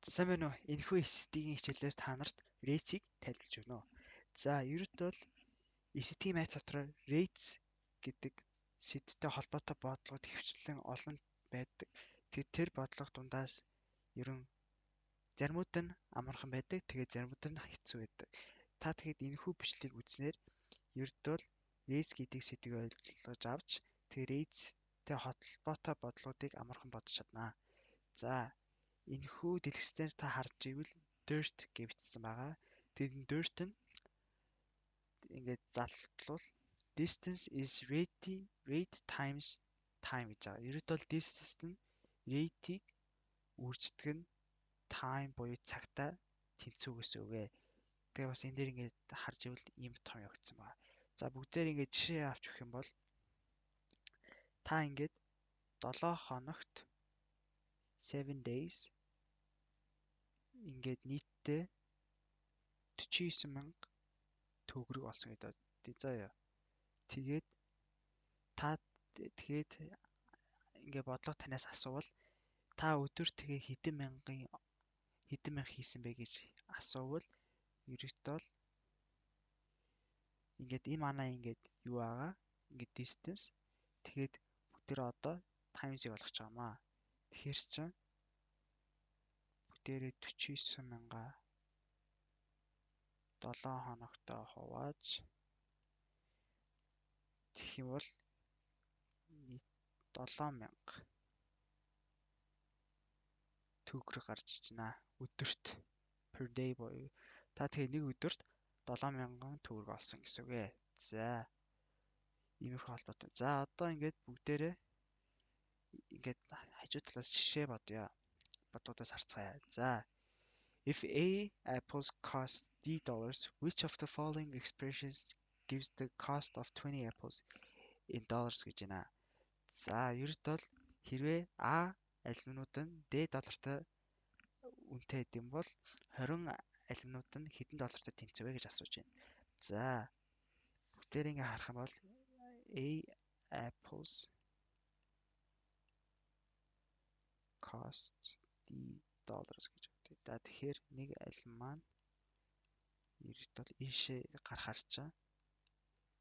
Сайн байна уу? Энэхүү ECT-ийн хичээлээр та нарт RAIDS-ийг тайлбарлаж өгнө. За, ерөнхийдөө бол ECT майц дотроо RAIDS гэдэг сэдвтэй холбоотой бодлогод хэвчлэн олон байдаг. Тэгээд тэр бодлого дундаас ерөн заримуд нь амархан байдаг, тэгээд заримуд нь хэцүү байдаг. Та тэгэхэд энэхүү бичлэгийг үзнээр ерөнхийдөө бол RAIDS гэдэг сэдвийг ойлгож авч тэгээд RAIDS-тэй холбоотой бодлогуудыг амархан бодож чаднаа. За, энэхүү дэлгэцээр та харж ивэл dirt гэж бичсэн байгаа. Тэгээд dirt нь ингээд залтлуул distance is rate times time гэж байгаа. Ерөөдөө бол distance нь rate-ийг үрждэг нь time буюу цагтаа тэнцүү гэсэн үг ээ. Тэгээ бас энэ дээр ингээд харж ивэл ийм том явагдсан байна. За бүгдээр ингээд жишээ авч өгөх юм бол та ингээд 7 хоногт 7 days ингээд нийтдээ 49,000 төгрөг олсон гэдэг. Заяа. Тэгээд ингээд бодлого танаас асуувал та өдөр тэгээ хэдэн мянга хийсэн бэ гэж асуувал ерөөхдөө л ингээд энэ манай ингээд юу байгаа? Ингээд distance. Тэгээд бүгдээр одоо times-ийг болгож байгаа маа. Тэгэхээр чинь бүгдээрээ 49,000-а 7 хоногтой хувааж тэгэх юм бол нийт 7,000 төгрөг гарч иж байна. Өдөрт per day буюу та тэгээ нэг өдөрт 7,000 төгрөг олсон гэсэн үг ээ. За. Иймэрхүү холбоотой. За одоо ингээд бүгдээрээ ингээд хажуу талаас жишээ бодъё. Бодуудаас харцгаая. За. If A apples cost $D, which of the following expressions gives the cost of 20 apples in dollars гэж байна. За, ерөөдөө л хэрвээ А алимнууд нь D доллартай үнэтэй гэдэм бол 20 алимнууд нь хэдэн доллартай тэнцвэ гэж асууж байна. За, бүгдээр ингээ харах юм бол A apples cost $D гэж өгдөө. За тэгэхээр нэг алим маань ерөөдөө л ийшээ гарахаар чаа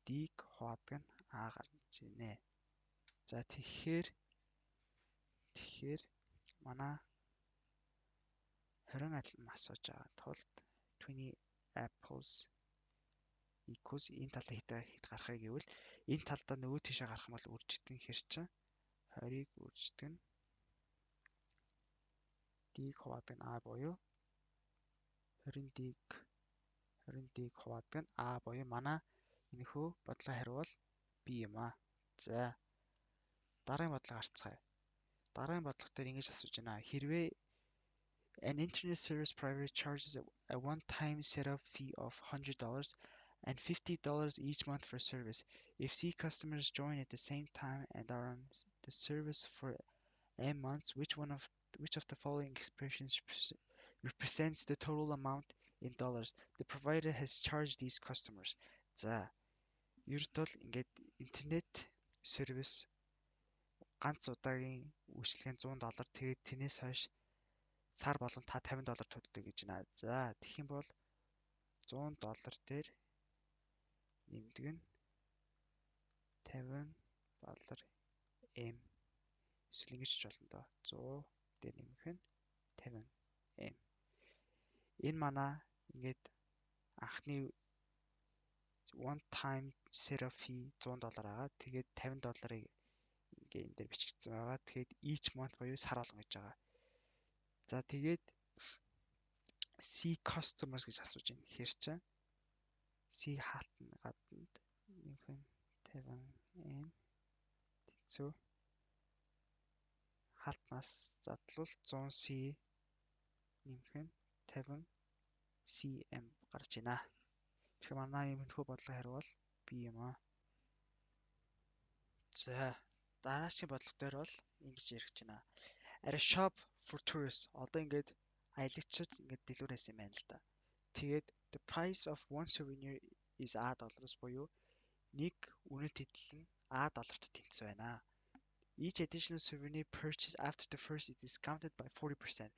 D-г хуваадаг нь А гарч ирнэ. За тэгэхээр манай 20 алим асууж байгаа тулд 20 apples equals энэ талд хэд гарахыг гэвэл энэ талдаа нөгөө тийшээ гарах юм бол үржигдэн хэр чин 20-ыг үржигдэн D-г хуваадаг нь А буюу 20D-г хуваадаг нь А буюу манай энэхүү бодлого хариувал B юм аа. За дараагийн бодлого харцгаая. Дараагийн бодлого дээр ингэж асууж байна. Хэрвээ an internet service provider charges a one-time setup fee of $100 and $50 each month for service. If C customers join at the same time and are on the service for M months, which of the following expressions represents the total amount in dollars the provider has charged these customers? За, ердөө л ингээд интернет сервис ганц удаагийн үйлчилгээ $100 тэгээд тэрнээс хойш сар болгон та $50 төлдөг гэж байна. За, тэгэх юм бол $100 дээр нэмдэг нь $50 M. Эсвэл ингэж ч болно доо. 100 дээр нэмэх нь 50 M. Энэ манай ингээд анхны one time setup fee $100 байгаа. Тэгээд $50-ыг ингээ энэ дээр бичигдсэн байгаа. Тэгээд each month буюу сар болгон гэж байгаа. За тэгээд C customers гэж асууж байна. Тэгэхээр чинь C хаалтны гаднад нэмэх нь 50M тэгцүү хаалтнаас задлал 100C нэмэх нь 50CM гарч байна. Тэгэхээр манай юмнхүү бодлого хариувал B юм аа. За дараагийн бодлого дээр бол ингэж ярих гэж байна. At a shop for tourists одоо ингээд аялагчид ингээд дэлгүүрээс юм байна л да. Тэгээд the price of one souvenir is $A буюу нэг үнэт хэдэл нь $A тэнцвэ байна. Each additional souvenir purchase after the first is discounted by 40%.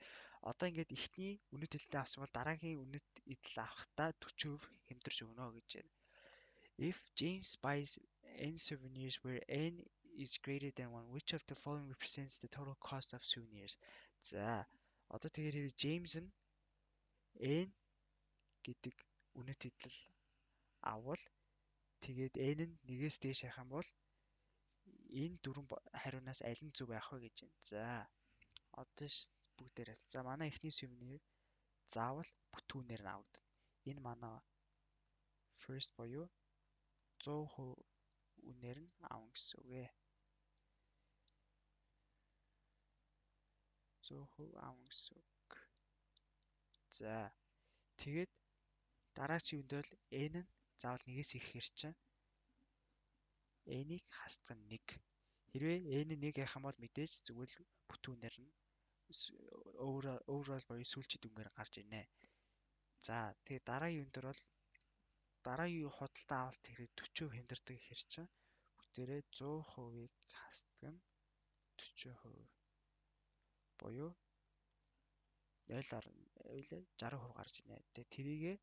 Одоо ингээд эхний үнэт эдлээ авсан бол дараагийн үнэт эдэл авахдаа 40% хямдарч өгнө гэж байна. If James buys n souvenirs where n is greater than 1, which of the following represents the total cost of souvenirs? За одоо тэгэхээр James нь n гэдэг үнэт эдэл авал тэгээд n нь нэгээс дээш явах юм бол энэ дөрвөн хариунаас аль нь зөв байх вэ гэж байна. За одоо бүгдээр аль. За манай эхний сувенир заавал бүтгүүнээр нь авагдана. Энэ манай first буюу 100% үнээр нь авна гэсэн үг ээ. 100% авна гэсэн үг. За тэгээд дараагийн үнд бол n нь заавал нэгээс ихэхээр чинь n-ийг хасдаг нь 1. Хэрвээ n нь 1 явах юм бол мэдээж зүгээр л бүтгүүнээр нь overall буюу сүүлчийн дүнгээр гарч ирнэ. За тэгээд дараагийн үндэр бол дараагийн худалдаа авалт хэрэг 40% хямдардаг гэхэр чинь бүгдээрээ 100%-ийг хасдаг нь 40% буюу 0.60% гарч ирнэ. Тэгээд тэрийгээ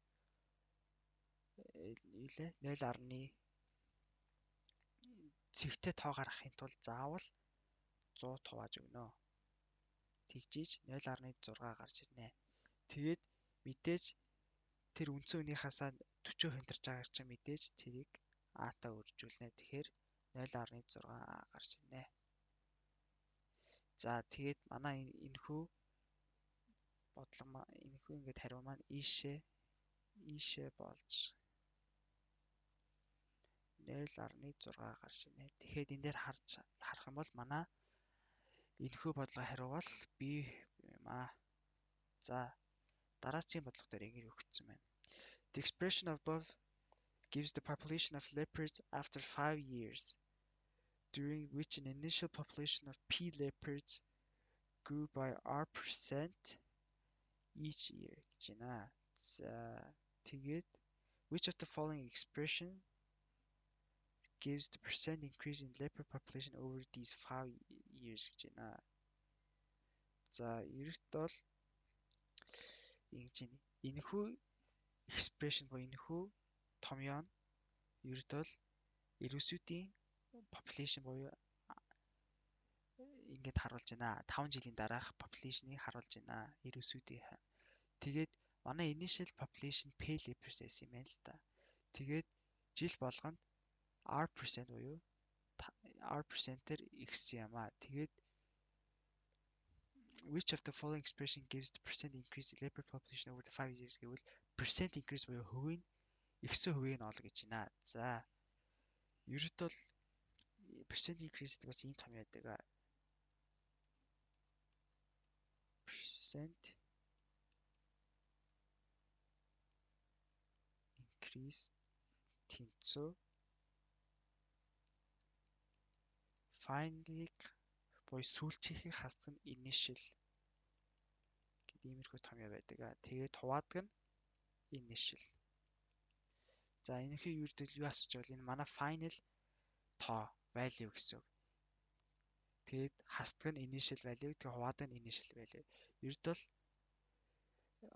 0.0 цэгтэй тоо гаргахын тулд заавал 100 тувааж өгнө. Тэгжиж 0.6 гарч ирнэ. Тэгээд мэдээж тэр үндсэн үнийхаасаа 40% хямдарч байгаагаар чинь мэдээж тэрийг А-таа үржүүлнэ. Тэгэхээр 0.6 А гарч ирнэ. За тэгээд манай энэхүү бодлого энэхүү ингээд хариу маань ийшээ болж 0.6 гарч ирнэ. Тэгэхээр энэ дээр харах юм бол манай энэхүү бодлого хариу бол B юм аа. За дараагийн бодлого дээр ингэж өгсөн байна. The expression above gives the population of leopards after 5 years, during which an initial population of P leopards grew by R% each year гэж байна. За тэгээд which of the following expression gives the percent increase in leopard population over these 5 years гэж байна. За ерөнхийдөө бол ингэж энэхүү expression буюу энэхүү томьёо нь ерөнхийдөө л эрүүсүүдийн population буюу ингээд харуулж байна. 5 жилийн дараах population-ыг харуулж байна. Эрүүсүүдийн. Тэгээд манай initial population P leopards байсан юм байна л та. Тэгээд жил болгонд R% буюу R%-ээр ихсэн юм аа. Тэгээд which of the following expression gives the percent increase in leopard population over the 5 years гэвэл percent increase буюу хувийн ихсэн хувийг нь олно гэж байна. За ерөнхийдөө percent increase бас ийм том яадаг. Percent increase тэнцүү finally буюу сүүлчийнхийг хасдаг нь initial гэдэг иймэрхүү том яа байдаг. Тэгээд хуваадаг нь initial. За энэхий юу асууж бол энэ манай final тоо value гэсэн үг. Тэгээд хасдаг нь initial value, тэгээд хуваадаг нь initial value. Ердөө л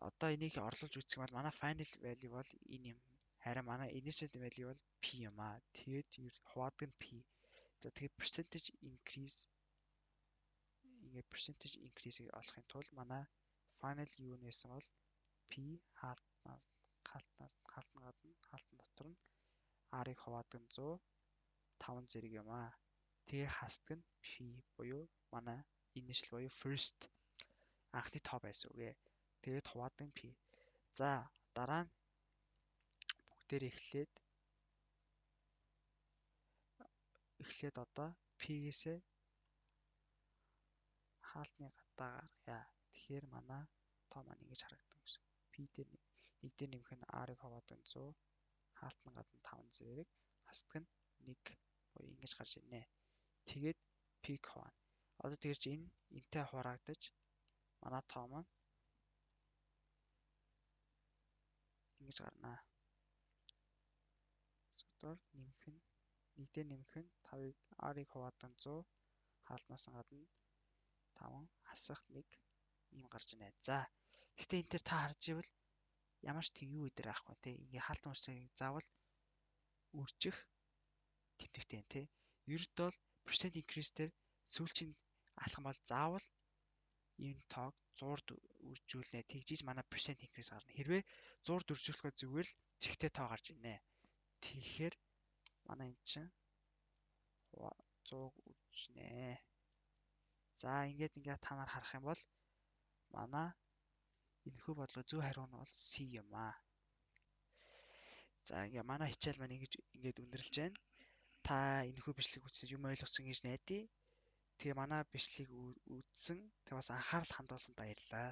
одоо энийг орлуулж үзэх юм бол манай final value бол энэ юм. Харин манай initial value бол P юм аа. Тэгээд хуваадаг нь P. За тэгээд percentage increase-ийг олохын тулд манай final юу нээсэн бол P хаалтан дотор нь R-ыг хуваадаг нь 100 5 зэрэг юм аа. Тэгээ хасдаг нь P буюу манай initial буюу first анхны тоо байсан үгээ. Тэгээд хуваадаг нь P. За дараа нь бүгдээр эхлээд одоо P-гээсээ хаалтны гадаа гаргая. Тэгэхээр манай тоо маань ингэж харагдана гэсэн. P дээр нэг дээр нэмэх нь R-ыг хуваадаг нь 100 хаалтны гадна 5 зэрэг хасдаг нь 1 буюу ингэж гарч ирнэ. Тэгээд P-г хуваана. Одоо тэгэрч энэ энтэй хураагдаж манай тоо маань ингэж гарнаа. Зөвхөн нэмэх нь нэг дээр нэмэх нь 5-ыг R-ыг хуваадаг нь 100 хаалтнаас гадна 5 хасах 1 ийм гарч байна. За. Гэхдээ энэ дээр та харж ивэл ямар ч тийм юу өдр байхгүй тий. Ингээ хаалтан уушиг заавал үржих тэмдэгтэй юм тий. Ердөө бол percent increase дээр сүүлчийн алхам бол заавал энэ тоог 100-д үржүүлнэ. Тэгжиж манай percent increase гарна. Хэрвээ 100-д үржүүлэхэд зүгээр л зэгтэй тоо гарч ирнэ. Тэгэхээр манай эн чинь 100 үржинэ. За ингээд та нар харах юм бол манай энэхүү бодлого зөв хариу нь бол C юм аа. За ингээ манай хичээл маань ингээд өндөрлөж байна. Та энэхүү бичлэг үзсэн юм ойлгосон гэж найдаа. Тэгээ манай бичлэгийг үзсэн. Тэгээ бас анхаарал хандуулсанд баярлалаа.